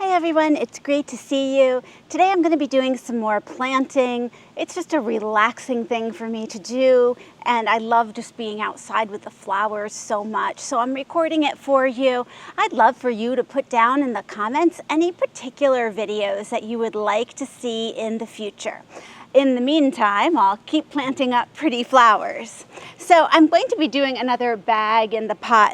Hi everyone, it's great to see you. Today I'm going to be doing some more planting. It's just a relaxing thing for me to do, and I love just being outside with the flowers so much. So I'm recording it for you. I'd love for you to put down in the comments any particular videos that you would like to see in the future. In the meantime, I'll keep planting up pretty flowers. So I'm going to be doing another bag in the pot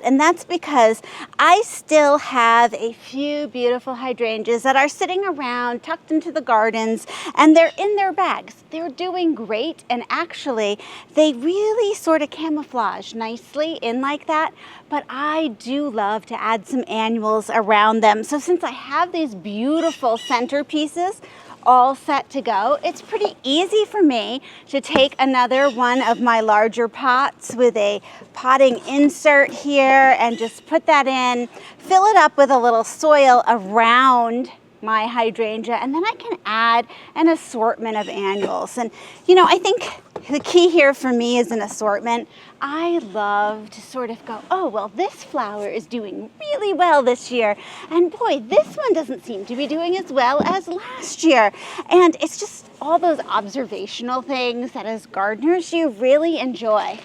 and that's because I still have a few beautiful hydrangeas that are sitting around tucked into the gardens, and they're in their bags. They're doing great, and actually they really sort of camouflage nicely in like that, but I do love to add some annuals around them. So since I have these beautiful centerpieces all set to go, it's pretty easy for me to take another one of my larger pots with a potting insert here and just put that in, fill it up with a little soil around my hydrangea, and then I can add an assortment of annuals. And you know, I think the key here for me is an assortment. I love to sort of go, oh, well, this flower is doing really well this year, and boy, this one doesn't seem to be doing as well as last year. And it's just all those observational things that as gardeners you really enjoy.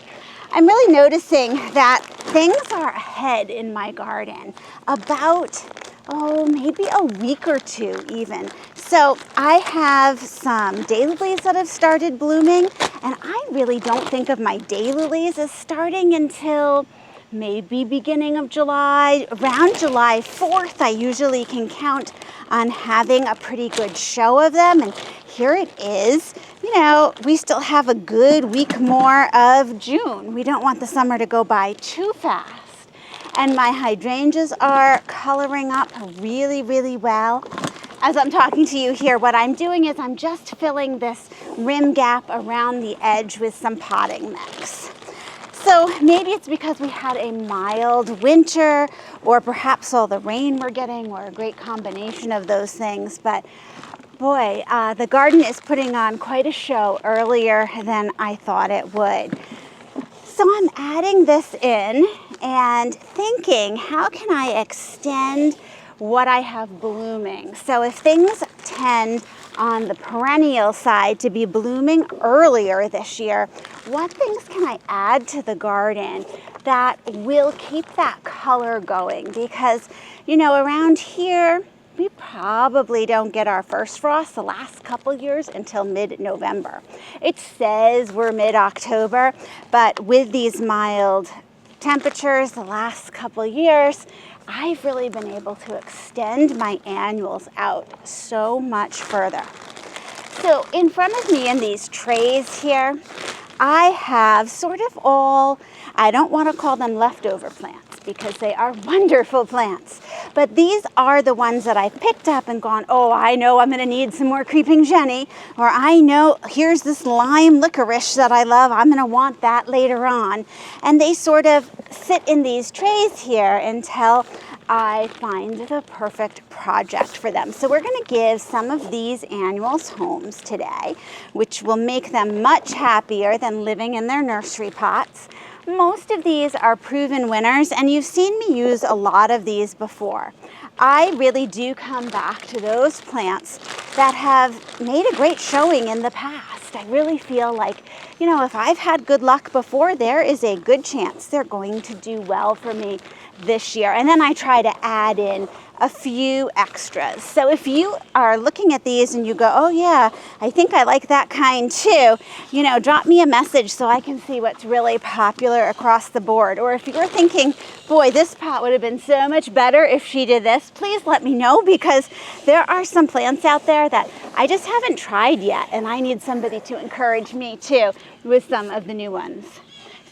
I'm really noticing that things are ahead in my garden about maybe a week or two even. So I have some daylilies that have started blooming, and I really don't think of my daylilies as starting until maybe beginning of July. Around July 4th, I usually can count on having a pretty good show of them, and here it is. You know, we still have a good week more of June. We don't want the summer to go by too fast. And my hydrangeas are coloring up really, really well. As I'm talking to you here, what I'm doing is I'm just filling this rim gap around the edge with some potting mix. So maybe it's because we had a mild winter, or perhaps all the rain we're getting, or a great combination of those things. But boy, the garden is putting on quite a show earlier than I thought it would. So I'm adding this in and thinking, how can I extend what I have blooming? So if things tend on the perennial side to be blooming earlier this year, what things can I add to the garden that will keep that color going? Because, you know, around here, we probably don't get our first frost the last couple years until mid-November. It says we're mid-October, but with these mild temperatures the last couple years, I've really been able to extend my annuals out so much further. So in front of me in these trays here, I have sort of all, I don't want to call them leftover plants because they are wonderful plants, but these are the ones that I picked up and gone, oh, I know I'm going to need some more creeping jenny, or I know here's this lime licorice that I love, I'm going to want that later on. And they sort of sit in these trays here until I find the perfect project for them. So we're going to give some of these annuals homes today, which will make them much happier than living in their nursery pots. Most of these are proven winners, and you've seen me use a lot of these before. I really do come back to those plants that have made a great showing in the past. I really feel like, you know, if I've had good luck before, there is a good chance they're going to do well for me this year. And then I try to add in a few extras. So if you are looking at these and you go, oh yeah, I think I like that kind too, you know, drop me a message so I can see what's really popular across the board. Or if you're thinking, boy, this pot would have been so much better if she did this, please let me know, because there are some plants out there that I just haven't tried yet, and I need somebody to encourage me too with some of the new ones.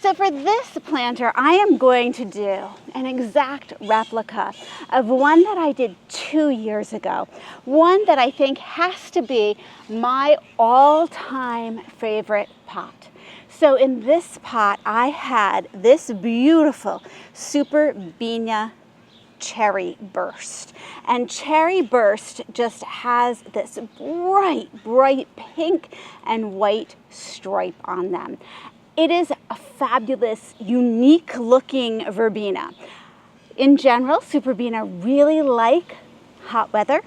So for this planter, I am going to do an exact replica of one that I did 2 years ago. One that I think has to be my all-time favorite pot. So in this pot, I had this beautiful Superbena Cherryburst. And Cherryburst just has this bright, bright pink and white stripe on them. It is a fabulous, unique looking verbena. In general, Superbena really like hot weather.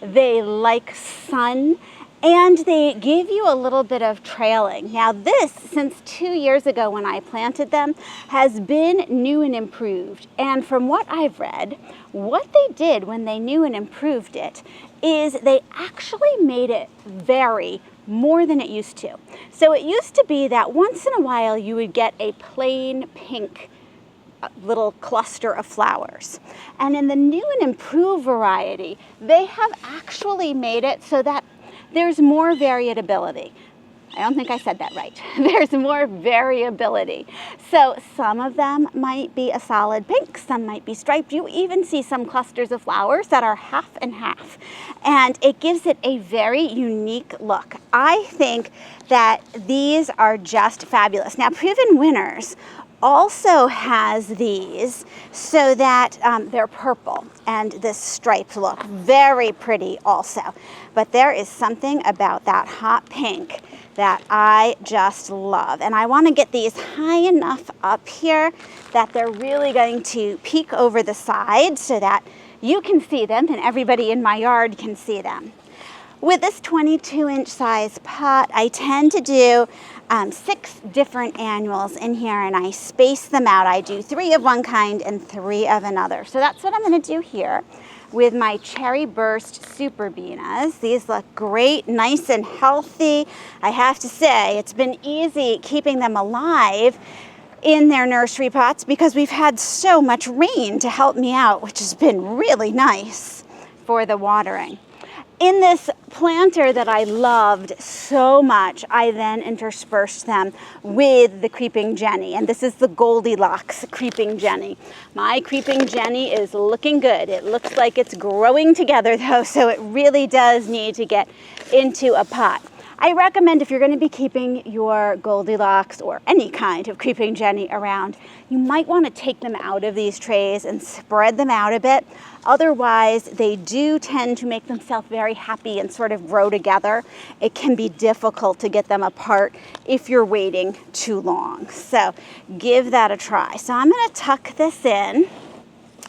They like sun, and they give you a little bit of trailing. Now this, since 2 years ago when I planted them, has been new and improved. And from what I've read, what they did when they knew and improved it is they actually made it vary more than it used to. So it used to be that once in a while you would get a plain pink little cluster of flowers. And in the new and improved variety, they have actually made it so that there's more variability. I don't think I said that right. There's more variability. So some of them might be a solid pink, some might be striped. You even see some clusters of flowers that are half and half. And it gives it a very unique look. I think that these are just fabulous. Now, Proven Winners also has these so that they're purple and this striped look. Very pretty also. But there is something about that hot pink that I just love. And I want to get these high enough up here that they're really going to peek over the side so that you can see them and everybody in my yard can see them. With this 22-inch size pot, I tend to do 6 different annuals in here, and I space them out. I do 3 of one kind and 3 of another. So that's what I'm going to do here with my Cherryburst Superbenas. These look great, nice and healthy. I have to say, it's been easy keeping them alive in their nursery pots because we've had so much rain to help me out, which has been really nice for the watering. In this planter that I loved so much, I then interspersed them with the Creeping Jenny, and this is the Goldilocks Creeping Jenny. My Creeping Jenny is looking good. It looks like it's growing together though, so it really does need to get into a pot. I recommend if you're going to be keeping your Goldilocks or any kind of Creeping Jenny around, you might want to take them out of these trays and spread them out a bit. Otherwise, they do tend to make themselves very happy and sort of grow together. It can be difficult to get them apart if you're waiting too long. So give that a try. So I'm going to tuck this in.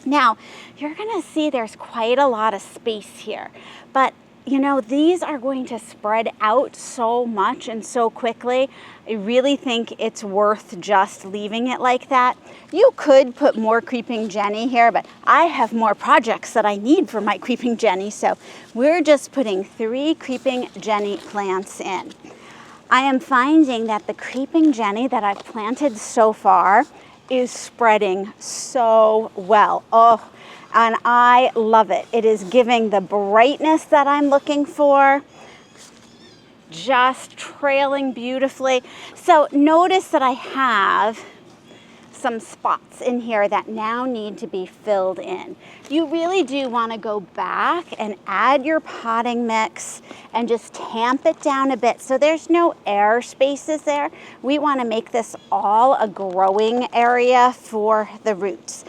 Now, you're going to see there's quite a lot of space here, but you know, these are going to spread out so much and so quickly. I really think it's worth just leaving it like that. You could put more Creeping Jenny here, but I have more projects that I need for my Creeping Jenny, so we're just putting 3 Creeping Jenny plants in. I am finding that the Creeping Jenny that I've planted so far is spreading so well. Oh, and I love it. It is giving the brightness that I'm looking for, just trailing beautifully. So notice that I have some spots in here that now need to be filled in. You really do want to go back and add your potting mix and just tamp it down a bit so there's no air spaces there. We want to make this all a growing area for the roots.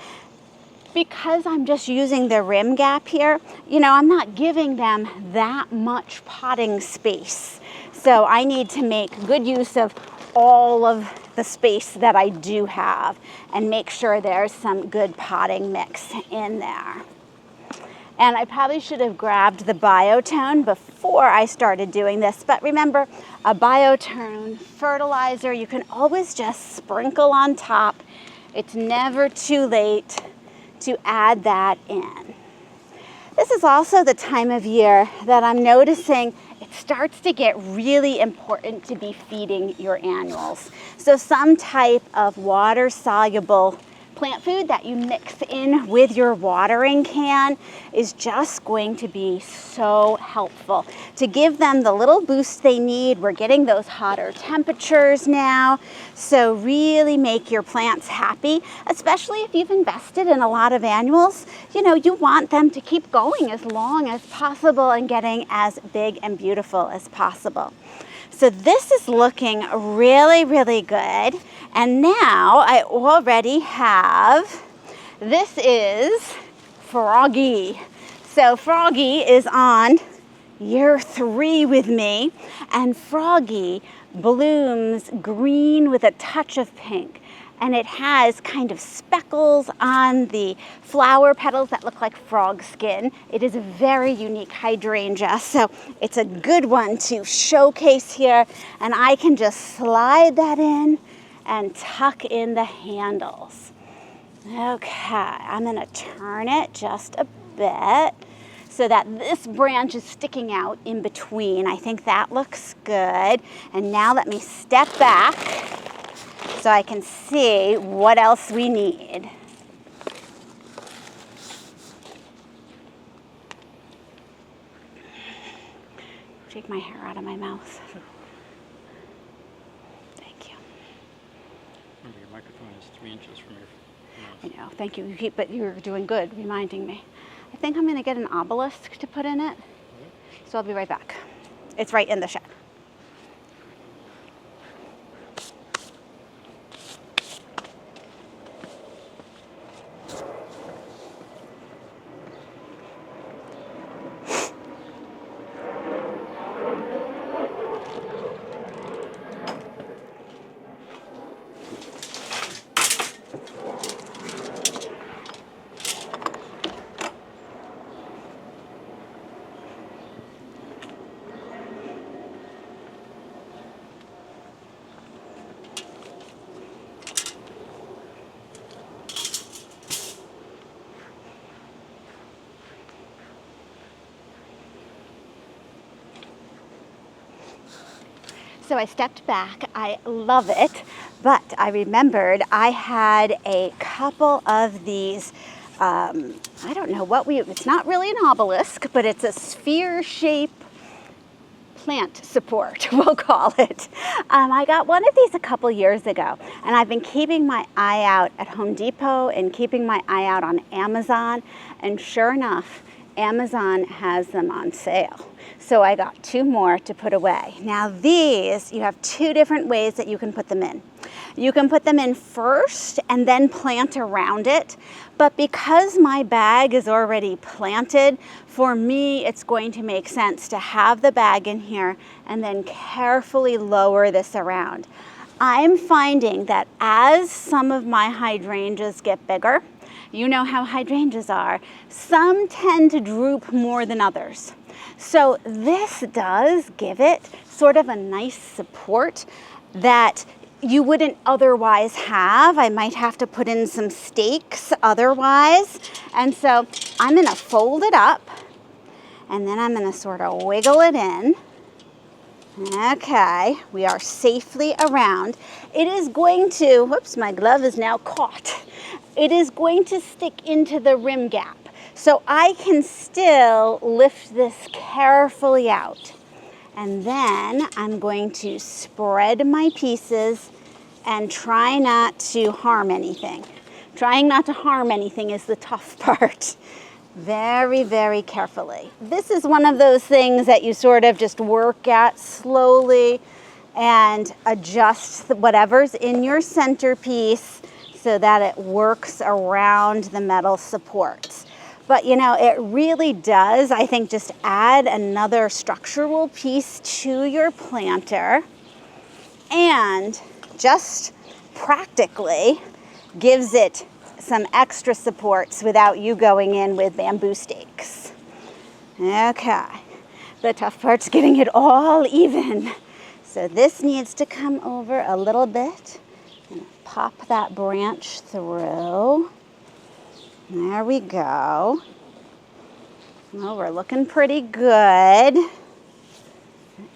Because I'm just using the rim gap here, you know, I'm not giving them that much potting space. So I need to make good use of all of the space that I do have and make sure there's some good potting mix in there. And I probably should have grabbed the biotone before I started doing this, but remember, a biotone fertilizer, you can always just sprinkle on top. It's never too late to add that in. This is also the time of year that I'm noticing it starts to get really important to be feeding your annuals. So some type of water-soluble plant food that you mix in with your watering can is just going to be so helpful to give them the little boost they need. We're getting those hotter temperatures now, so really make your plants happy, especially if you've invested in a lot of annuals. You know, you want them to keep going as long as possible and getting as big and beautiful as possible. So this is looking really, really good. And now I already have, this is Froggie. So Froggie is on year 3 with me, and Froggie blooms green with a touch of pink. and it has kind of speckles on the flower petals that look like frog skin. It is a very unique hydrangea, so it's a good one to showcase here, and I can just slide that in and tuck in the handles. Okay, I'm gonna turn it just a bit so that this branch is sticking out in between. I think that looks good. And now let me step back so I can see what else we need. Take my hair out of my mouth. Thank you. Remember, your microphone is 3 inches from your mouth. I know, thank you. But you're doing good reminding me. I think I'm going to get an obelisk to put in it. So I'll be right back. It's right in the shed. So I stepped back. I love it, but I remembered I had a couple of these, I don't know what it's not really an obelisk, but it's a sphere shape plant support, we'll call it. I got one of these a couple years ago, and I've been keeping my eye out at Home Depot and keeping my eye out on Amazon, and sure enough, Amazon has them on sale. So I got 2 more to put away. Now these, you have 2 different ways that you can put them in. You can put them in first and then plant around it. But because my bag is already planted, for me, it's going to make sense to have the bag in here and then carefully lower this around. I'm finding that as some of my hydrangeas get bigger, you know how hydrangeas are, some tend to droop more than others. So this does give it sort of a nice support that you wouldn't otherwise have. I might have to put in some stakes otherwise. And so I'm gonna fold it up and then I'm gonna sort of wiggle it in. Okay, we are safely around. It is going to, whoops, my glove is now caught. It is going to stick into the rim gap. So I can still lift this carefully out. And then I'm going to spread my pieces and try not to harm anything. Trying not to harm anything is the tough part. Very, very carefully. This is one of those things that you sort of just work at slowly and adjust whatever's in your centerpiece so that it works around the metal supports. But you know, it really does, I think, just add another structural piece to your planter and just practically gives it some extra supports without you going in with bamboo stakes. Okay, the tough part's getting it all even. So this needs to come over a little bit and pop that branch through. There we go. Well, we're looking pretty good.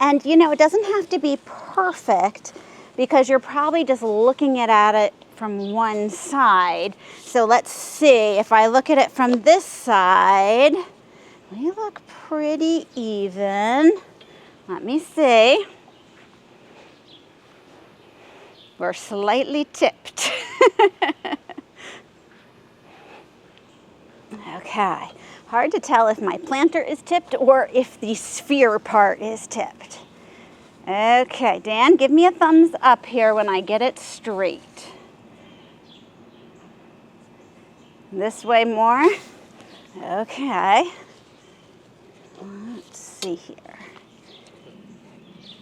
And you know, it doesn't have to be perfect because you're probably just looking at it from one side. So let's see, if I look at it from this side, we look pretty even. Let me see. We're slightly tipped. Okay, hard to tell if my planter is tipped or if the sphere part is tipped. Okay, Dan, give me a thumbs up here when I get it straight. This way more. Okay. Let's see here.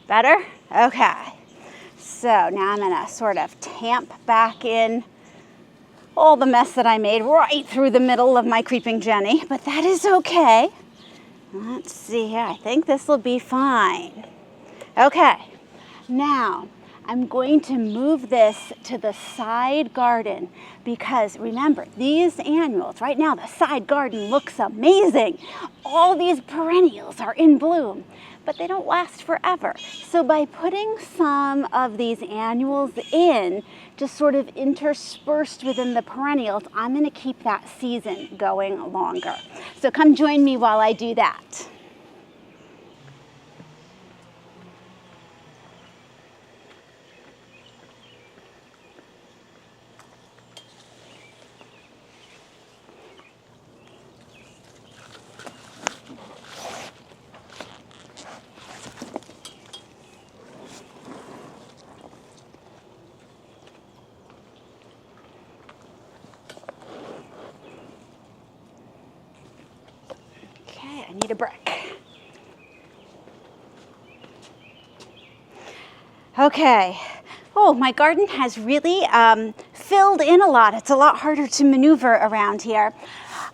Better? Okay. So now I'm gonna sort of tamp back in all the mess that I made right through the middle of my creeping Jenny, but that is okay. Let's see here, I think this will be fine. Okay, now I'm going to move this to the side garden because remember, these annuals, right now the side garden looks amazing. All these perennials are in bloom, but they don't last forever. So by putting some of these annuals in, just sort of interspersed within the perennials, I'm gonna keep that season going longer. So come join me while I do that. I need a brick. Okay. Oh, my garden has really filled in a lot. It's a lot harder to maneuver around here.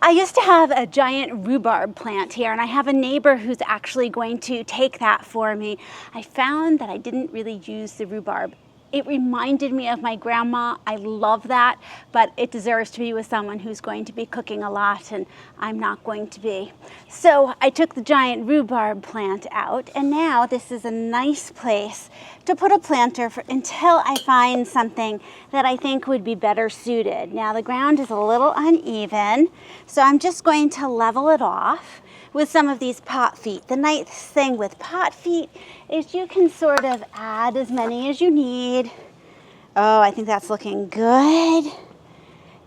I used to have a giant rhubarb plant here, and I have a neighbor who's actually going to take that for me. I found that I didn't really use the rhubarb. It reminded me of my grandma. I love that, but it deserves to be with someone who's going to be cooking a lot, and I'm not going to be. So I took the giant rhubarb plant out, and now this is a nice place to put a planter until I find something that I think would be better suited. Now the ground is a little uneven, so I'm just going to level it off with some of these pot feet. The nice thing with pot feet is you can sort of add as many as you need. Oh, I think that's looking good.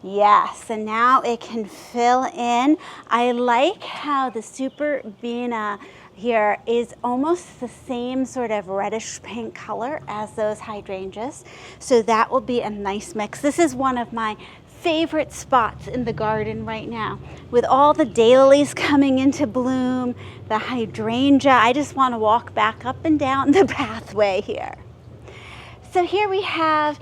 Yes, and now it can fill in. I like how the Superbena here is almost the same sort of reddish pink color as those hydrangeas. So that will be a nice mix. This is one of my favorite spots in the garden right now. With all the daylilies coming into bloom, the hydrangea, I just want to walk back up and down the pathway here. So here we have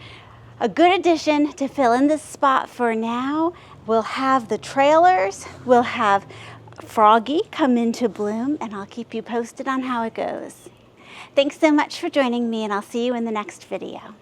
a good addition to fill in this spot for now. We'll have the trailers, we'll have Froggie come into bloom, and I'll keep you posted on how it goes. Thanks so much for joining me, and I'll see you in the next video.